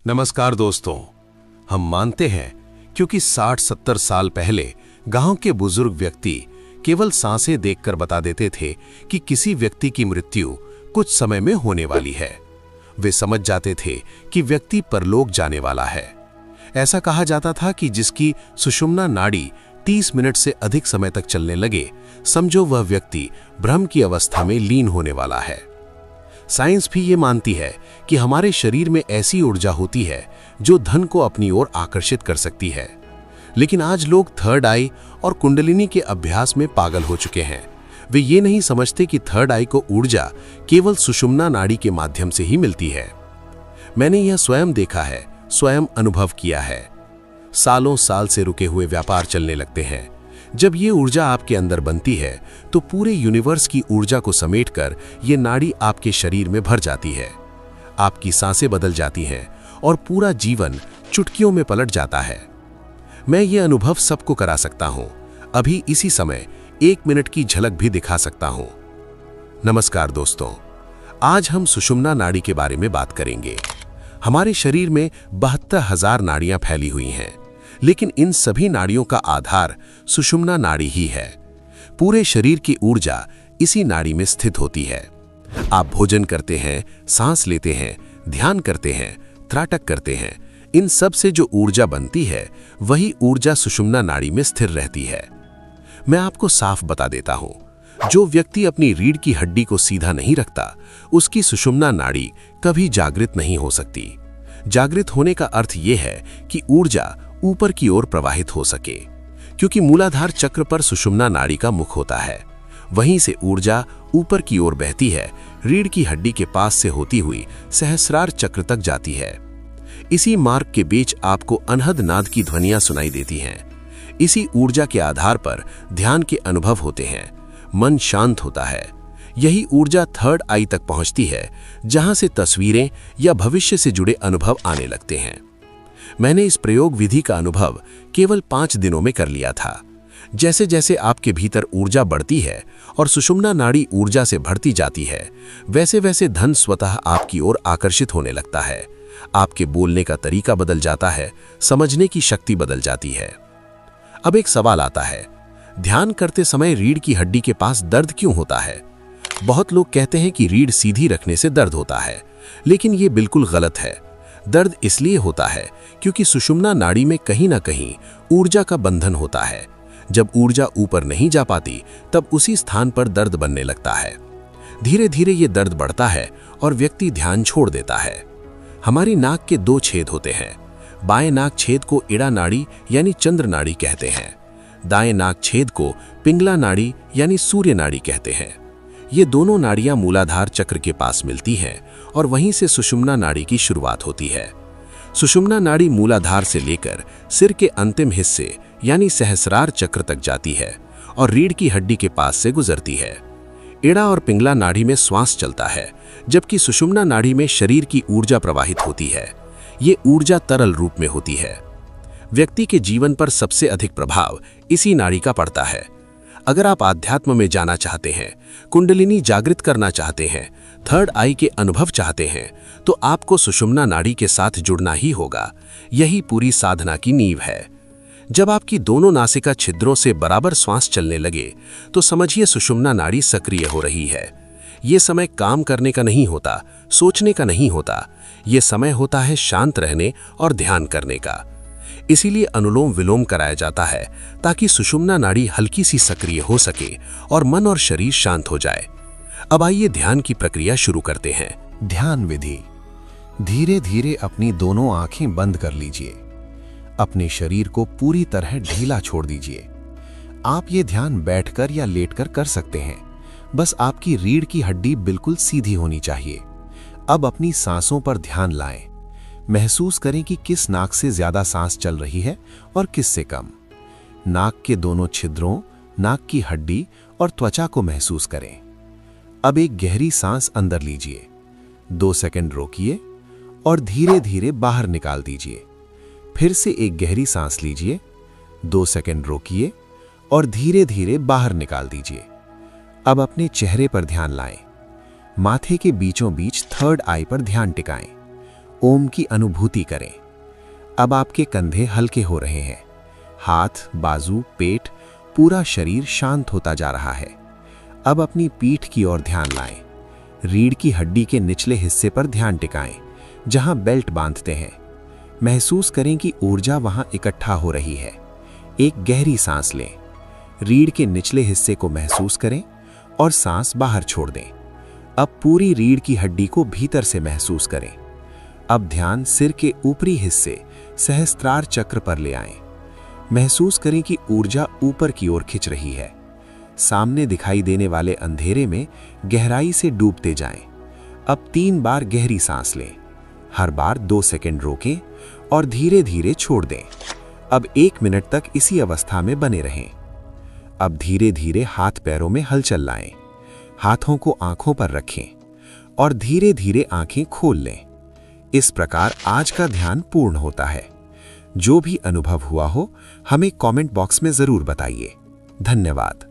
नमस्कार दोस्तों। हम मानते हैं क्योंकि 60-70 साल पहले गांव के बुजुर्ग व्यक्ति केवल सांसें देखकर बता देते थे कि किसी व्यक्ति की मृत्यु कुछ समय में होने वाली है। वे समझ जाते थे कि व्यक्ति परलोक जाने वाला है। ऐसा कहा जाता था कि जिसकी सुषुम्ना नाड़ी 30 मिनट से अधिक समय तक चलने लगे, समझो वह व्यक्ति भ्रम की अवस्था में लीन होने वाला है। साइंस भी ये मानती है कि हमारे शरीर में ऐसी ऊर्जा होती है जो धन को अपनी ओर आकर्षित कर सकती है। लेकिन आज लोग थर्ड आई और कुंडलिनी के अभ्यास में पागल हो चुके हैं। वे ये नहीं समझते कि थर्ड आई को ऊर्जा केवल सुषुम्ना नाड़ी के माध्यम से ही मिलती है। मैंने यह स्वयं देखा है, स्वयं अनुभव किया है। सालों साल से रुके हुए व्यापार चलने लगते हैं। जब ये ऊर्जा आपके अंदर बनती है तो पूरे यूनिवर्स की ऊर्जा को समेटकर ये नाड़ी आपके शरीर में भर जाती है। आपकी सांसें बदल जाती हैं और पूरा जीवन चुटकियों में पलट जाता है। मैं ये अनुभव सबको करा सकता हूँ। अभी इसी समय 1 मिनट की झलक भी दिखा सकता हूँ। नमस्कार दोस्तों, आज हम सुषुम्ना नाड़ी के बारे में बात करेंगे। हमारे शरीर में 72,000 नाड़ियां फैली हुई हैं, लेकिन इन सभी नाड़ियों का आधार सुषुम्ना नाड़ी ही है। पूरे शरीर की ऊर्जा इसी नाड़ी में स्थित होती है। आप भोजन करते हैं, सांस लेते हैं, ध्यान करते हैं, त्राटक करते हैं। इन सब से जो ऊर्जा बनती है वही ऊर्जा सुषुम्ना नाड़ी में स्थिर रहती है। मैं आपको साफ बता देता हूं, जो व्यक्ति अपनी रीढ़ की हड्डी को सीधा नहीं रखता, उसकी सुषुम्ना नाड़ी कभी जागृत नहीं हो सकती। जागृत होने का अर्थ यह है कि ऊर्जा ऊपर की ओर प्रवाहित हो सके, क्योंकि मूलाधार चक्र पर सुषुम्ना नाड़ी का मुख होता है। वहीं से ऊर्जा ऊपर की ओर बहती है, रीढ़ की हड्डी के पास से होती हुई सहस्रार चक्र तक जाती है। इसी मार्ग के बीच आपको अनहद नाद की ध्वनियां सुनाई देती हैं। इसी ऊर्जा के आधार पर ध्यान के अनुभव होते हैं, मन शांत होता है। यही ऊर्जा थर्ड आई तक पहुंचती है, जहां से तस्वीरें या भविष्य से जुड़े अनुभव आने लगते हैं। मैंने इस प्रयोग विधि का अनुभव केवल 5 दिनों में कर लिया था। जैसे जैसे आपके भीतर ऊर्जा बढ़ती है और सुषुम्ना नाड़ी ऊर्जा से भरती जाती है, वैसे वैसे धन स्वतः आपकी ओर आकर्षित होने लगता है। आपके बोलने का तरीका बदल जाता है, समझने की शक्ति बदल जाती है। अब एक सवाल आता है, ध्यान करते समय रीढ़ की हड्डी के पास दर्द क्यों होता है? बहुत लोग कहते हैं कि रीढ़ सीधी रखने से दर्द होता है, लेकिन ये बिल्कुल गलत है। दर्द इसलिए होता है क्योंकि सुषुम्ना नाड़ी में कहीं ना कहीं ऊर्जा का बंधन होता है। जब ऊर्जा ऊपर नहीं जा पाती, तब उसी स्थान पर दर्द बनने लगता है। धीरे धीरे ये दर्द बढ़ता है और व्यक्ति ध्यान छोड़ देता है। हमारी नाक के 2 छेद होते हैं। बाएं नाक छेद को इड़ा नाड़ी यानी चंद्र नाड़ी कहते हैं। दाएं नाक छेद को पिंगला नाड़ी यानी सूर्य नाड़ी कहते हैं। ये दोनों नाड़ियां मूलाधार चक्र के पास मिलती हैं और वहीं से सुषुम्ना नाड़ी की शुरुआत होती है। सुषुम्ना नाड़ी मूलाधार से लेकर सिर के अंतिम हिस्से यानी सहस्रार चक्र तक जाती है और रीढ़ की हड्डी के पास से गुजरती है। इड़ा और पिंगला नाड़ी में श्वास चलता है, जबकि सुषुम्ना नाड़ी में शरीर की ऊर्जा प्रवाहित होती है। ये ऊर्जा तरल रूप में होती है। व्यक्ति के जीवन पर सबसे अधिक प्रभाव इसी नाड़ी का पड़ता है। अगर आप आध्यात्म में जाना चाहते हैं, कुंडलिनी जागृत करना चाहते हैं, थर्ड आई के अनुभव चाहते हैं, तो आपको सुषुम्ना नाड़ी के साथ जुड़ना ही होगा। यही पूरी साधना की नींव है। जब आपकी दोनों नासिका छिद्रों से बराबर श्वास चलने लगे, तो समझिए सुषुम्ना नाड़ी सक्रिय हो रही है। ये समय काम करने का नहीं होता, सोचने का नहीं होता। ये समय होता है शांत रहने और ध्यान करने का। इसीलिए अनुलोम विलोम कराया जाता है, ताकि सुषुम्ना नाड़ी हल्की सी सक्रिय हो सके और मन और शरीर शांत हो जाए। अब आइए ध्यान की प्रक्रिया शुरू करते हैं। ध्यान विधि। धीरे धीरे अपनी दोनों आंखें बंद कर लीजिए। अपने शरीर को पूरी तरह ढीला छोड़ दीजिए। आप ये ध्यान बैठकर या लेटकर कर सकते हैं। बस आपकी रीढ़ की हड्डी बिल्कुल सीधी होनी चाहिए। अब अपनी सांसों पर ध्यान लाएं। महसूस करें कि किस नाक से ज्यादा सांस चल रही है और किस से कम। नाक के दोनों छिद्रों, नाक की हड्डी और त्वचा को महसूस करें। अब एक गहरी सांस अंदर लीजिए। 2 सेकंड रोकिए और धीरे धीरे बाहर निकाल दीजिए। फिर से एक गहरी सांस लीजिए, 2 सेकंड रोकिए और धीरे धीरे बाहर निकाल दीजिए। अब अपने चेहरे पर ध्यान लाएं। माथे के बीचों बीच थर्ड आई पर ध्यान टिकाएं। ओम की अनुभूति करें। अब आपके कंधे हल्के हो रहे हैं, हाथ, बाजू, पेट, पूरा शरीर शांत होता जा रहा है। अब अपनी पीठ की ओर ध्यान लाएं। रीढ़ की हड्डी के निचले हिस्से पर ध्यान टिकाएं, जहां बेल्ट बांधते हैं। महसूस करें कि ऊर्जा वहां इकट्ठा हो रही है। एक गहरी सांस लें। रीढ़ के निचले हिस्से को महसूस करें और सांस बाहर छोड़ दें। अब पूरी रीढ़ की हड्डी को भीतर से महसूस करें। अब ध्यान सिर के ऊपरी हिस्से सहस्त्रार चक्र पर ले आएं। महसूस करें कि ऊर्जा ऊपर की ओर खिंच रही है। सामने दिखाई देने वाले अंधेरे में गहराई से डूबते जाएं। अब 3 बार गहरी सांस लें। हर बार 2 सेकंड रोकें और धीरे धीरे छोड़ दें। अब 1 मिनट तक इसी अवस्था में बने रहें। अब धीरे धीरे हाथ पैरों में हलचल लाएं। हाथों को आंखों पर रखें और धीरे धीरे आंखें खोल लें। इस प्रकार आज का ध्यान पूर्ण होता है। जो भी अनुभव हुआ हो, हमें कमेंट बॉक्स में जरूर बताइए। धन्यवाद।